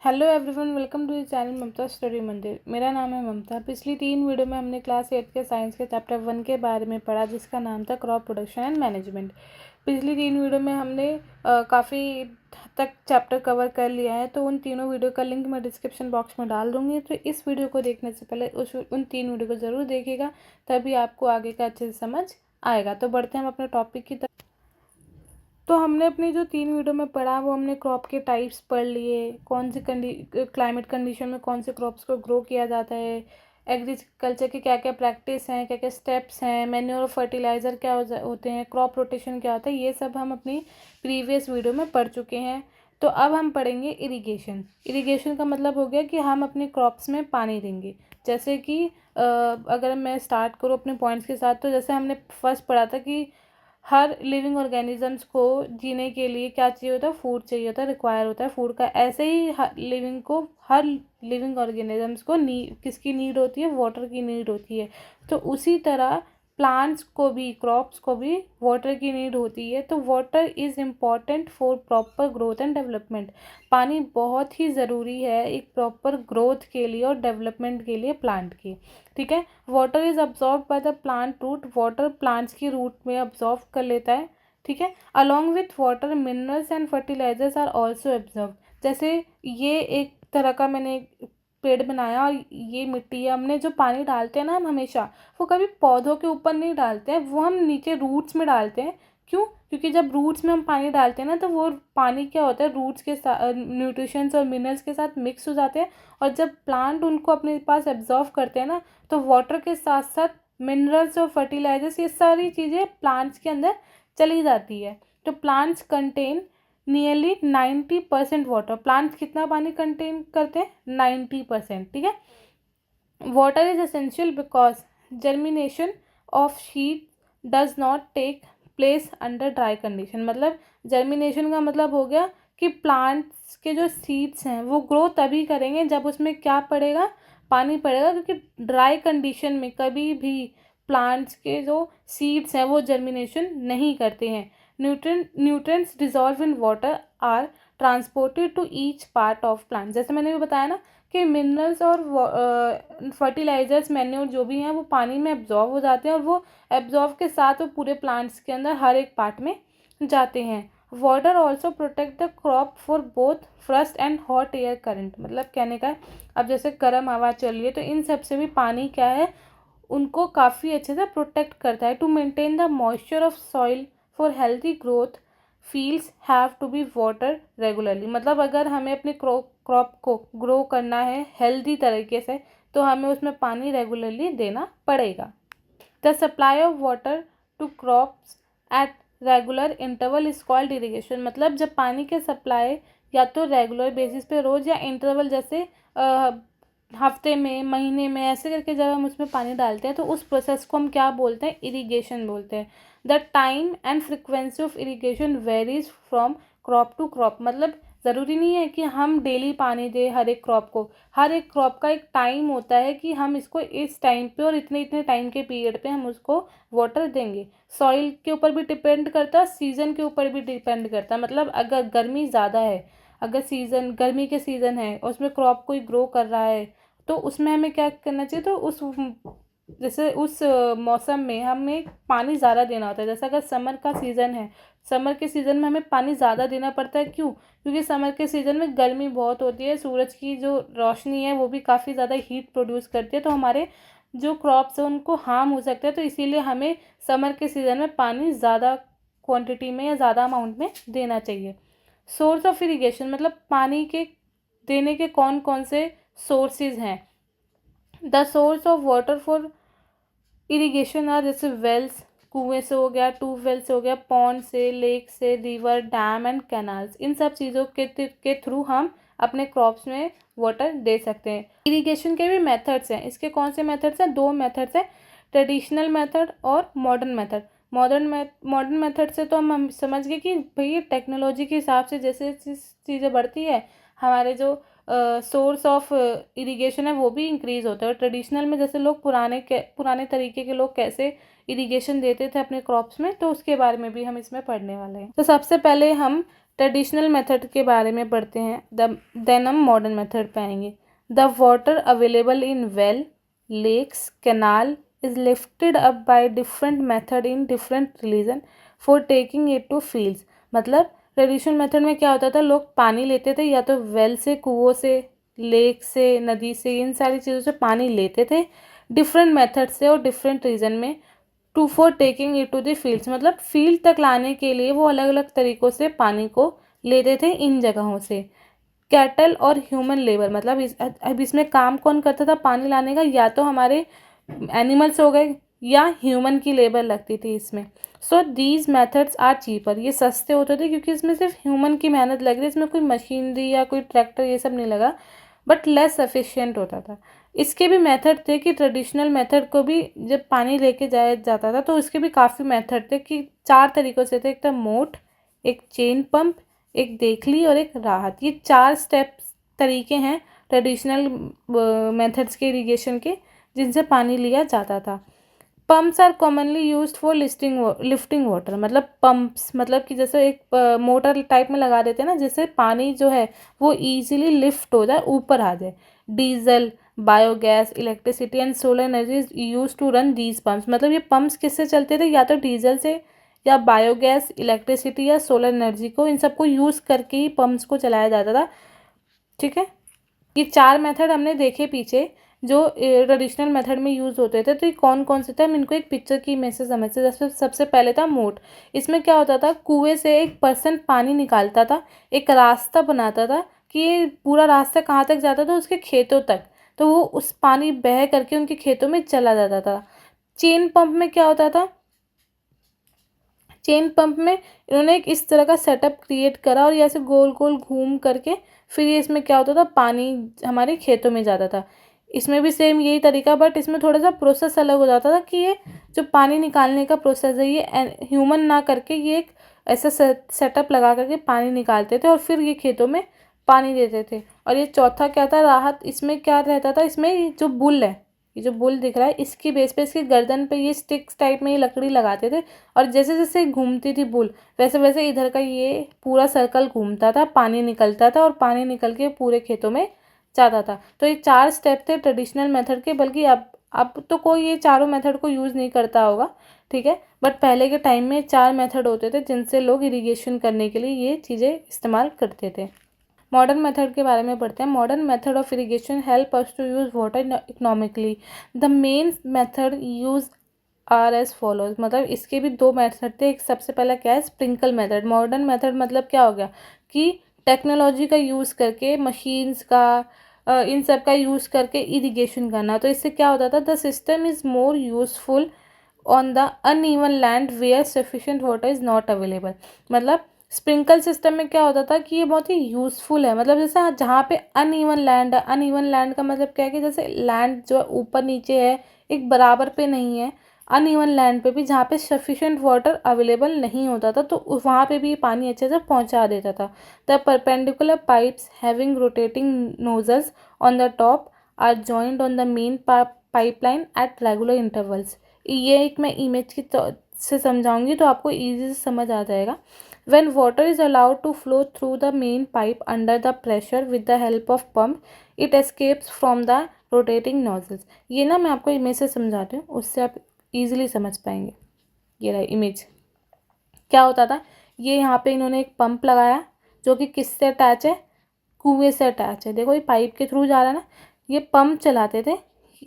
Hello everyone, welcome to the channel Mamta study Mandir. मेरा नाम है ममता। पिछली 3 वीडियो में हमने क्लास 8 के साइंस के चैप्टर 1 के बारे में पढ़ा, जिसका नाम था क्रॉप प्रोडक्शन एंड मैनेजमेंट। पिछली 3 वीडियो में हमने काफ़ी हद तक चैप्टर कवर कर लिया है, तो उन तीनों वीडियो का लिंक मैं डिस्क्रिप्शन बॉक्स में डाल दूँगी। तो इस वीडियो को देखने से पहले उन 3 वीडियो को ज़रूर देखिएगा, तभी आपको आगे का अच्छे से समझ आएगा। तो बढ़ते हैं हम अपने टॉपिक की तरफ। तो हमने अपनी जो 3 वीडियो में पढ़ा वो हमने क्रॉप के टाइप्स पढ़ लिए, कौन सी क्लाइमेट कंडीशन में कौन से क्रॉप्स को ग्रो किया जाता है, एग्रीकल्चर के क्या क्या प्रैक्टिस हैं, क्या क्या स्टेप्स हैं, मैन्योर और फर्टिलाइज़र क्या होते हैं, क्रॉप रोटेशन क्या होता है, ये सब हम अपनी प्रीवियस वीडियो में पढ़ चुके हैं। तो अब हम पढ़ेंगे इरिगेशन। इरिगेशन का मतलब हो गया कि हम अपने क्रॉप्स में पानी देंगे। जैसे कि अगर मैं स्टार्ट करूँ अपने पॉइंट्स के साथ, तो जैसे हमने फर्स्ट पढ़ा था कि हर लिविंग ऑर्गेनिजम्स को जीने के लिए क्या चाहिए होता है, फूड चाहिए होता है, रिक्वायर होता है फूड का। ऐसे ही हर लिविंग ऑर्गेनिजम्स को किसकी नीड होती है, वाटर की नीड होती है। तो उसी तरह प्लांट्स को भी, क्रॉप्स को भी वाटर की नीड होती है। तो water is important for proper growth and development. पानी बहुत ही ज़रूरी है एक प्रॉपर ग्रोथ के लिए और डेवलपमेंट के लिए प्लांट की। ठीक है। Water is absorb by the plant root. Water plants की रूट में अब्जॉर्ब कर लेता है। ठीक है। Along with water minerals and fertilisers are also absorb. जैसे ये एक तरह का मैंने पेड़ बनाया और ये मिट्टी है, हमने जो पानी डालते हैं ना हम हमेशा, वो कभी पौधों के ऊपर नहीं डालते हैं, वो हम नीचे रूट्स में डालते हैं। क्यों? क्योंकि जब रूट्स में हम पानी डालते हैं ना, तो वो पानी क्या होता है, रूट्स के साथ न्यूट्रिशंस और मिनरल्स के साथ मिक्स हो जाते हैं। और जब प्लांट उनको अपने पास एब्जॉर्व करते हैं ना, तो वाटर के साथ साथ मिनरल्स और फर्टिलाइजर्स, ये सारी चीज़ें प्लांट्स के अंदर चली जाती है। तो plants contain nearly 90% water. Plants कितना पानी कंटेन करते हैं? 90%। ठीक है। Water is essential because germination of seed does not take place under dry condition. मतलब जर्मिनेशन का मतलब हो गया कि प्लांट्स के जो सीड्स हैं वो ग्रो तभी करेंगे जब उसमें क्या पड़ेगा, पानी पड़ेगा। क्योंकि ड्राई कंडीशन में कभी भी प्लांट्स के जो सीड्स हैं वो जर्मिनेशन नहीं करते हैं। Nutrients dissolve in water are transported to each part of plant. जैसे मैंने भी बताया ना कि मिनरल्स और फर्टिलाइजर्स, मैन्योर जो भी हैं, वो पानी में एब्जॉर्व हो जाते हैं और वो एब्जॉर्व के साथ वो पूरे प्लांट्स के अंदर हर एक पार्ट में जाते हैं। Water also protect the crop for both first and hot air current. मतलब कहने का है, अब जैसे गर्म हवा चल रही है, तो इन सब से भी पानी क्या है, उनको काफ़ी अच्छे से प्रोटेक्ट करता है। To maintain the moisture of soil for healthy growth fields have to be water regularly. मतलब अगर हमें अपने क्रॉप को ग्रो करना है हेल्दी तरीके से, तो हमें उसमें पानी रेगुलरली देना पड़ेगा। The supply of water to crops at regular interval is called irrigation. मतलब जब पानी के सप्लाई या तो रेगुलर बेसिस पे रोज़, या इंटरवल जैसे हफ्ते में, महीने में, ऐसे करके जब हम उसमें पानी डालते हैं, तो उस प्रोसेस को हम क्या बोलते हैं? इरिगेशन बोलते हैं। The time and frequency of irrigation varies from crop to crop. मतलब ज़रूरी नहीं है कि हम डेली पानी दें हर एक क्रॉप को। हर एक क्रॉप का एक टाइम होता है कि हम इसको इस टाइम पे और इतने इतने टाइम के पीरियड पे हम उसको वाटर देंगे। सॉइल के ऊपर भी डिपेंड करता है, सीज़न के ऊपर भी डिपेंड करता है। मतलब अगर गर्मी ज़्यादा है, अगर सीज़न गर्मी के सीज़न है और उसमें क्रॉप कोई ग्रो कर रहा है, तो उसमें हमें क्या करना चाहिए? तो जैसे उस मौसम में हमें पानी ज़्यादा देना होता है। जैसे अगर समर का सीज़न है, समर के सीज़न में हमें पानी ज़्यादा देना पड़ता है। क्यों? क्योंकि समर के सीज़न में गर्मी बहुत होती है, सूरज की जो रोशनी है वो भी काफ़ी ज़्यादा हीट प्रोड्यूस करती है, तो हमारे जो क्रॉप्स हैं उनको हार्म हो सकता है। तो इसीलिए हमें समर के सीज़न में पानी ज़्यादा क्वांटिटी में या ज़्यादा अमाउंट में देना चाहिए। सोर्स ऑफ इरिगेशन, मतलब पानी के देने के कौन कौन से सोर्सेज हैं। The source of water for irrigation are जैसे वेल्स, कुएं से हो गया, ट्यूबवेल से हो गया, पॉन्ड से, लेक से, रिवर, डैम एंड कैनाल्स। इन सब चीज़ों के थ्रू हम अपने क्रॉप्स में वाटर दे सकते हैं। इरिगेशन के भी मेथड्स हैं। इसके कौन से मेथड्स हैं? 2 मेथड्स हैं, ट्रेडिशनल मेथड और मॉडर्न मेथड। मॉडर्न मेथड से तो हम समझ गए कि भाई टेक्नोलॉजी के हिसाब से जैसे चीज़ें बढ़ती है, हमारे जो सोर्स ऑफ इरिगेशन है वो भी इंक्रीज़ होता है। और ट्रेडिशनल में जैसे लोग पुराने तरीके के लोग कैसे इरिगेशन देते थे अपने क्रॉप्स में, तो उसके बारे में भी हम इसमें पढ़ने वाले हैं। तो सबसे पहले हम ट्रेडिशनल मेथड के बारे में पढ़ते हैं, देन हम मॉडर्न मेथड पे आएंगे। The water available in well, lakes, canal is lifted up by different method in different religion for taking it to fields. मतलब ट्रेडिशनल मेथड में क्या होता था, लोग पानी लेते थे या तो वेल से, कुओं से, लेक से, नदी से, इन सारी चीज़ों से पानी लेते थे डिफरेंट मेथड से और डिफरेंट रीजन में, to for taking it to the fields. मतलब फील्ड तक लाने के लिए वो अलग अलग तरीक़ों से पानी को लेते थे इन जगहों से। कैटल और ह्यूमन लेबर, मतलब अब इसमें काम कौन करता था पानी लाने का, या तो हमारे एनिमल्स हो गए या ह्यूमन की लेबर लगती थी इसमें। So these methods are cheaper, ये सस्ते होते थे क्योंकि इसमें सिर्फ ह्यूमन की मेहनत लग रही है, इसमें कोई मशीनरी या कोई ट्रैक्टर ये सब नहीं लगा, बट लेस एफिशिएंट होता था। इसके भी मेथड थे कि ट्रेडिशनल मेथड को भी जब पानी लेके जाया जाता था तो इसके भी काफ़ी मेथड थे कि 4 तरीक़ों से थे, एक था मोट, एक चेन पंप, एक देखली और एक राहत। ये 4 स्टेप्स तरीके हैं ट्रेडिशनल मेथड्स के इरिगेशन के जिनसे पानी लिया जाता था। Pumps are commonly used for lifting water, मतलब पम्प्स मतलब कि जैसे एक मोटर टाइप में लगा देते हैं ना, जिससे पानी जो है वो ईजिली लिफ्ट हो जाए, ऊपर आ जाए। Diesel, biogas, electricity and solar energy is use to run these pumps. मतलब ये पम्प्स किससे चलते थे, या तो डीजल से या बायोगैस, इलेक्ट्रिसिटी या सोलर एनर्जी को, इन सबको यूज़ करके ही पम्प्स को चलाया जाता था। ठीक है, ये 4 मेथड हमने देखे पीछे जो ट्रेडिशनल मेथड में यूज़ होते थे। तो ये कौन कौन से थे, हम इनको एक पिक्चर की इमेज से समझते। जैसे सबसे पहले था मोट। इसमें क्या होता था, कुएं से एक पर्सन पानी निकालता था, एक रास्ता बनाता था कि ये पूरा रास्ता कहाँ तक जाता था, उसके खेतों तक, तो वो उस पानी बह करके उनके खेतों में चला जाता था। चेन पंप में क्या होता था, चेन पंप में इन्होंने एक इस तरह का सेटअप क्रिएट करा और ये ऐसे गोल गोल घूम करके फिर ये इसमें क्या होता था, पानी हमारे खेतों में जाता था। इसमें भी सेम यही तरीका, बट इसमें थोड़ा सा प्रोसेस अलग हो जाता था कि ये जो पानी निकालने का प्रोसेस है ये ह्यूमन ना करके ये एक ऐसा सेटअप लगा करके पानी निकालते थे और फिर ये खेतों में पानी देते थे। और ये चौथा क्या था, राहत। इसमें क्या रहता था, इसमें ये जो बुल है, ये जो बुल दिख रहा है, इसकी बेस पे, इसकी गर्दन पे ये स्टिक्स टाइप में ये लकड़ी लगाते थे और जैसे जैसे घूमती थी बुल वैसे वैसे इधर का ये पूरा सर्कल घूमता था, पानी निकलता था और पानी निकल के पूरे खेतों में जाता था। तो ये 4 स्टेप थे ट्रेडिशनल मेथड के, बल्कि अब तो कोई ये चारों मेथड को यूज़ नहीं करता होगा, ठीक है, बट पहले के टाइम में 4 मेथड होते थे जिनसे लोग इरिगेशन करने के लिए ये चीज़ें इस्तेमाल करते थे। मॉडर्न मेथड के बारे में पढ़ते हैं। Modern method of irrigation help us to use water economically. The main method use are as follows, मतलब इसके भी 2 मेथड थे। एक सबसे पहला क्या है, स्प्रिंकल मेथड। मॉडर्न मेथड मतलब क्या हो गया कि टेक्नोलॉजी का यूज़ करके, मशीन्स का इन सब का यूज़ करके इरिगेशन करना। तो इससे क्या होता था, the system is more useful on the uneven land where sufficient water is not available. मतलब स्प्रिंकल सिस्टम में क्या होता था कि ये बहुत ही यूज़फुल है। मतलब जैसे जहाँ पे अनइवन लैंड है, अनइवन लैंड का मतलब क्या है कि जैसे लैंड जो ऊपर नीचे है, एक बराबर पे नहीं है, अनइवन लैंड पे भी जहाँ पे सफिशिएंट वाटर अवेलेबल नहीं होता था तो वहाँ पे भी पानी अच्छे से पहुँचा देता था। The perpendicular pipes having rotating nozzles on the top are joined on the main pipeline at regular intervals. ये एक मैं इमेज की से समझाऊंगी तो आपको ईजी से समझ आ जाएगा। When water is allowed to flow through the main pipe under the pressure with the help of pump, it escapes from the rotating nozzles। ये ना मैं आपको इमेज से समझाती हूँ, उससे आप इजीली समझ पाएंगे। ये रहा इमेज। क्या होता था, ये यहाँ पे इन्होंने एक पंप लगाया जो कि किससे अटैच है, कुएं से अटैच है। देखो ये पाइप के थ्रू जा रहा है ना, ये पंप चलाते थे।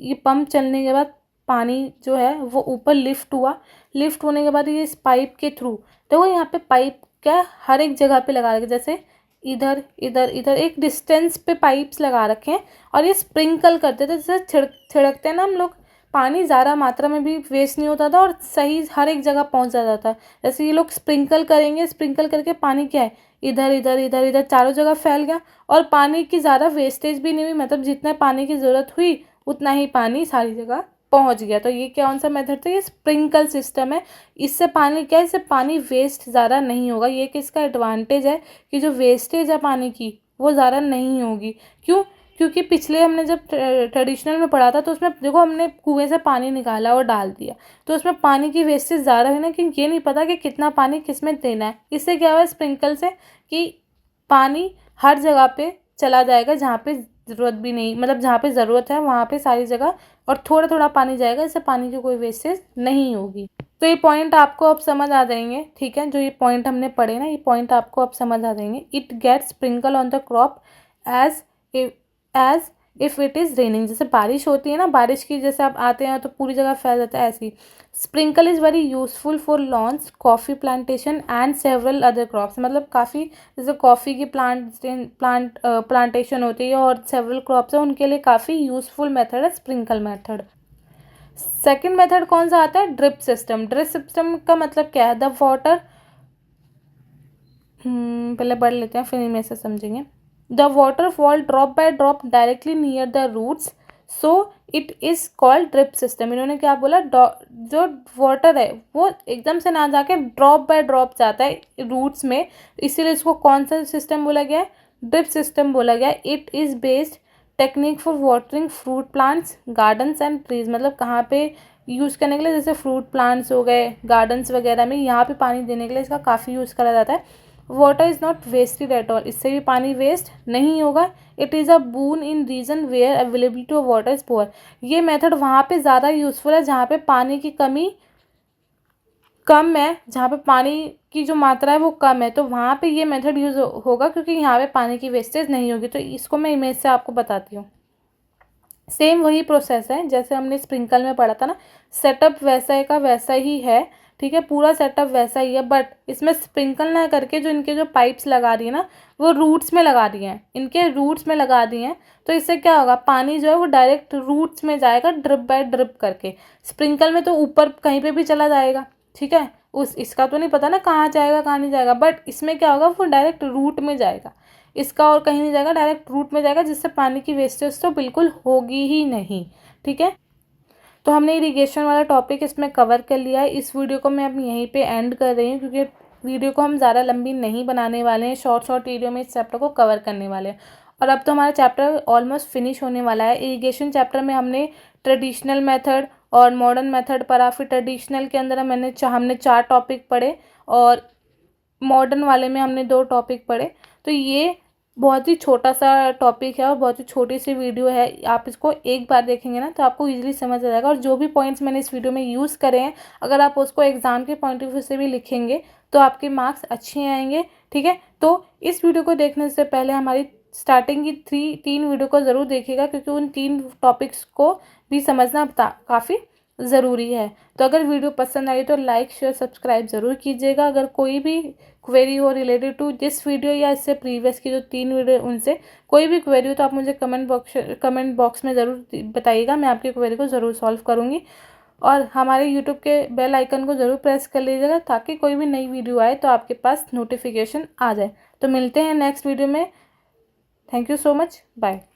ये पंप चलने के बाद पानी जो है वो ऊपर लिफ्ट हुआ, लिफ्ट होने के बाद ये इस पाइप के थ्रू, देखो यहाँ पे पाइप क्या हर एक जगह पे लगा रखे, जैसे इधर इधर इधर एक डिस्टेंस पे पाइप्स लगा रखे हैं और ये स्प्रिंकल करते थे। जैसे छिड़कते हैं ना हम लोग, पानी ज़्यादा मात्रा में भी वेस्ट नहीं होता था और सही हर एक जगह पहुंच जाता था। जैसे ये लोग स्प्रिंकल करेंगे, स्प्रिंकल करके पानी क्या है, इधर इधर इधर इधर चारों जगह फैल गया और पानी की ज़्यादा वेस्टेज भी नहीं हुई। मतलब जितना पानी की ज़रूरत हुई उतना ही पानी सारी जगह पहुंच गया। तो ये कौन सा मेथड था, ये स्प्रिंकल सिस्टम है। इससे पानी क्या है, इससे पानी वेस्ट ज़्यादा नहीं होगा। ये किसका एडवांटेज है कि जो वेस्टेज है पानी की वो ज़्यादा नहीं होगी। क्यों, क्योंकि पिछले हमने जब ट्रेडिशनल में पढ़ा था तो उसमें देखो हमने कुएं से पानी निकाला और डाल दिया तो उसमें पानी की वेस्टेज ज़्यादा हुई ना, कि ये नहीं पता कि कितना पानी किस में देना है। इससे क्या हुआ स्प्रिंकल से कि पानी हर जगह पे चला जाएगा जहाँ पे ज़रूरत भी नहीं, मतलब जहाँ पे ज़रूरत है वहाँ पे सारी जगह, और थोड़ा थोड़ा पानी जाएगा, इससे पानी की कोई वेस्टेज नहीं होगी। तो ये पॉइंट आपको अब समझ आ जाएंगे, ठीक है। जो ये पॉइंट हमने पढ़े ना, ये पॉइंट आपको अब समझ आ जाएंगे। It gets sprinkle on the crop as as if it is raining. जैसे बारिश होती है ना, बारिश की जैसे आप आते हैं तो पूरी जगह फैल जाता है, ऐसी sprinkle is very useful for lawns, coffee plantation and several other crops. मतलब काफ़ी, जैसे कॉफ़ी की प्लांटेशन होती है और सेवरल क्रॉप्स है, उनके लिए काफ़ी यूजफुल मेथड है स्प्रिंकल मेथड। सेकेंड मेथड कौन सा आता है? Drip system. ड्रिप सिस्टम का मतलब क्या है? द वाटर, पहले पढ़ लेते हैं फिर इनमें से समझेंगे। The water fall drop by drop directly near the roots, so it is called drip system. इन्होंने क्या बोला? जो वाटर है वो एकदम से ना जाके ड्रॉप बाय ड्रॉप जाता है रूट्स में, इसीलिए इसको कौन सा सिस्टम बोला गया है? ड्रिप सिस्टम बोला गया। It is based technique for watering fruit plants, gardens and trees. मतलब कहाँ पे यूज़ करने के लिए? जैसे फ्रूट प्लांट्स हो गए, गार्डन्स वगैरह में, यहाँ पे पानी देने के लिए इसका काफ़ी यूज़ करा जाता है। Water is not wasted at all. इससे भी पानी वेस्ट नहीं होगा। It is a boon in region where availability of water is poor. ये मेथड वहाँ पे ज़्यादा यूज़फुल है जहाँ पे पानी की कमी कम है, जहाँ पे पानी की जो मात्रा है वो कम है, तो वहाँ पे ये मेथड यूज़ होगा, क्योंकि यहाँ पे पानी की वेस्टेज नहीं होगी। तो इसको मैं इमेज से आपको बताती हूँ। सेम वही प्रोसेस है जैसे हमने स्प्रिंकल में पढ़ा था ना, सेटअप वैसा का वैसा ही है, ठीक है, पूरा सेटअप वैसा ही है। बट इसमें स्प्रिंकल ना करके जो इनके जो पाइप्स लगा रही है ना, वो रूट्स में लगा दिए हैं, इनके रूट्स में लगा दिए हैं। तो इससे क्या होगा? पानी जो है वो डायरेक्ट रूट्स में जाएगा ड्रिप बाय ड्रिप करके। स्प्रिंकल में तो ऊपर कहीं पे भी चला जाएगा, ठीक है, इसका तो नहीं पता ना कहाँ जाएगा कहाँ नहीं जाएगा, बट इसमें क्या होगा? वो डायरेक्ट रूट में जाएगा, इसका और कहीं नहीं जाएगा, डायरेक्ट रूट में जाएगा, जिससे पानी की वेस्टेज तो बिल्कुल होगी ही नहीं, ठीक है। तो हमने इरिगेशन वाला टॉपिक इसमें कवर कर लिया है। इस वीडियो को मैं अब यहीं पे एंड कर रही हूँ, क्योंकि वीडियो को हम ज़्यादा लंबी नहीं बनाने वाले हैं, शॉर्ट शॉर्ट वीडियो में इस चैप्टर को कवर करने वाले हैं। और अब तो हमारा चैप्टर ऑलमोस्ट फिनिश होने वाला है। इरिगेशन चैप्टर में हमने ट्रेडिशनल मेथड और मॉडर्न मेथड पढ़ा। फिर ट्रेडिशनल के अंदर हमने 4 टॉपिक पढ़े, और मॉडर्न वाले में हमने 2 टॉपिक पढ़े। तो ये बहुत ही छोटा सा टॉपिक है और बहुत ही छोटी सी वीडियो है। आप इसको एक बार देखेंगे ना तो आपको इजीली समझ आ जाएगा। और जो भी पॉइंट्स मैंने इस वीडियो में यूज़ करे हैं, अगर आप उसको एग्ज़ाम के पॉइंट ऑफ व्यू से भी लिखेंगे तो आपके मार्क्स अच्छे आएंगे, ठीक है। तो इस वीडियो को देखने से पहले हमारी स्टार्टिंग की 3 वीडियो को ज़रूर देखिएगा, क्योंकि उन 3 टॉपिक्स को भी समझना काफ़ी ज़रूरी है। तो अगर वीडियो पसंद आई तो लाइक शेयर सब्सक्राइब ज़रूर कीजिएगा। अगर कोई भी क्वेरी हो रिलेटेड टू दिस वीडियो या इससे प्रीवियस की जो 3 वीडियो, उनसे कोई भी क्वेरी हो तो आप मुझे कमेंट बॉक्स में ज़रूर बताइएगा। मैं आपकी क्वेरी को ज़रूर सॉल्व करूँगी। और हमारे यूट्यूब के बेल आइकन को ज़रूर प्रेस कर लीजिएगा, ताकि कोई भी नई वीडियो आए तो आपके पास नोटिफिकेशन आ जाए। तो मिलते हैं नेक्स्ट वीडियो में। Thank you so much, bye.